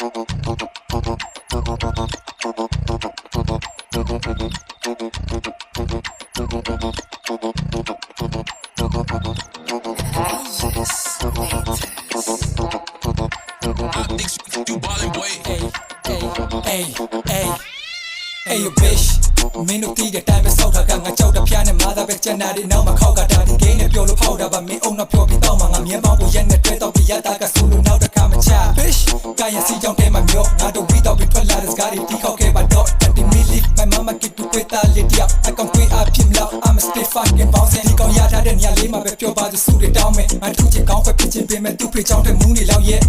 Hey you bitch မင်းတို့တီးတဲ့တိုင်းပဲစောက်တာကငါကြောက်တဲ့ဖျားနဲ့မာသားပဲကျန်တာဒီနောက်မှာခောက်ကတာဒီဂိမ်းနဲ့ပြောလို့ဖောက်တာပါမင်းအုံတော့ပြောပြီးတော့မှငါမြင်းပေါင်းကိုရက်နဲ့တွဲတော့ပြီးရတာကဆူလို့နောက်တစ်ခါမချ bitch ကာယစီကြောင့်တဲမှာမျိုးငါတို့ပြီးတော့ပြီးထွက်လာတဲ့စကားတွေတီးခောက်ခဲ့ပါတော့30 milli my mama get to quit that lady up I can quit up him loud I'm a stay fucking bouncing ဒီကောင်ရထားတဲ့နေရာလေးမှာပဲပြောပါသူစုတွေတောင်းမယ်ငါတို့ချစ်ကောင်းပဲဖြစ်ချင်းပေးမယ်သူ့ဖေချောင်းတဲ့မူးနေလောက်ရဲ့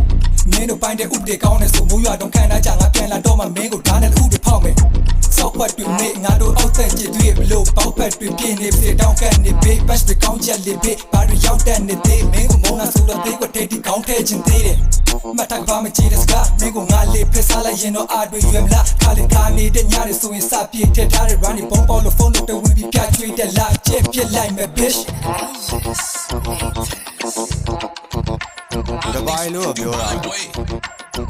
မင်းတို့ပိုင်းတဲ့ဥပဒေကောင်းနေဆိုမိုးရွာတော့ခံထားကြငါပြန်လာတော့မှမင်းကိုဓာတ်နဲ့ဥပဒေဖောက်မယ်ဆောက်ပတ်တွေနေငါတို့အောက်သက်ကြည့်တွေ့ဘလို့ပေါက်ဖက်တွေပြင်းနေပြီတောင်းကန်နေပြီ best တွေကောင်းချက်လေးပြီဘာတွေရောက်တဲ့နေသေးမင်းကိုမုန်းတာဆိုတော့သေးကိုတိတ်တီကောင်းထဲခြင်းသေးတယ်မတ်တက်ပါမကြည့်တဲ့စကားမင်းကိုငါလေးဖက်စားလိုက်ရင်တော့အားတွေရွယ်မလားခါလေးခါနေတဲ့ညတွေဆိုရင်စပြည့်ထက်ထားတဲ့ run ပုံပေါလို့ဖုန်းလို့တဝီပြီးပြချွေးတဲ့လာချက်ပြစ်လိုက်မယ် bitch တပိုင်းလို့ပြောတာ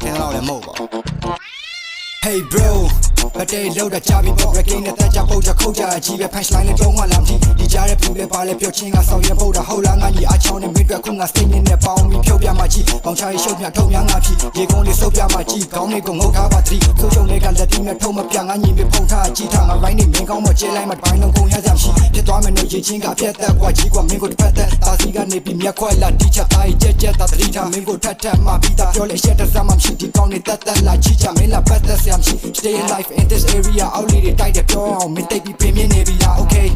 ထင်တော့လည်းမဟုတ်ပါဘူး Hey bro ဘတ်တေးလောက်တာကြပြီပေါ့ Breaking နဲ့တက်ကြပုတ်ကြခုတ်ကြအကြီးပဲ punch line နဲ့တုံးမှလာမကြည့်ဒီကြားတဲ့ဘူးလေးပါလဲပြောချင်းကဆောင်းရပုတ်တာဟုတ်လားငါညီအားချောင်းနဲ့မင်းတို့ခုငါစိတ်နဲ့ပေါင်းပြီးဖြုတ်ပြမှကြည့်ပေါင်ချရေးရှုပ်ပြထုံများငါဖြစ်ရေကုန်းလေးစုပ်ပြမှကြည့်ခေါင်းလေးကိုငုတ်ထားပါသတိဆိုးချုံလေးကလက်တီးနဲ့ထုံမပြငါညီမဖုံထားကြည့်ထားငါ right နဲ့မင်းကောင်းမကျဲလိုက်မှတိုင်းလုံးကုန်ရကြမရှိဖြစ်သွားမယ်နဲ့ရေချင်းကပြတ်သက်ကွာကြီးကွာမင်းကိုတစ်ဖက်သက်တာစီကနေပြီးမြက်ခွက်လာတီချသားကြက်ကြက်တာသတိထားမင်းကိုထက်ထက်မှပြီးသားပြောလေရှက်တဲ့စမ်းမှမရှိဒီကောင်းနေတက်တက်လာချီချမင်းလာပတ်သက်ဆရာမရှိ stay in life in this area အောက်လေးတွေတိုက်တဲ့ပြောအောင်မင်းတိတ်ပြီးပင်မြင်နေပြီလား okay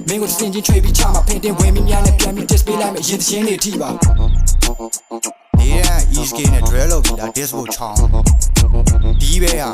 မင်းကိုစင်ချင်းချွေပြီးချမှာဖင်တင်ဝင်ပြီးများနဲ့ပြန်ပြီး display လိုက်မယ်ရင်သင်းတွေထိပါဒီရန် east gate နဲ့ drill လုပ်ပြီးတာ disco ချောင်းဒီပဲဟာ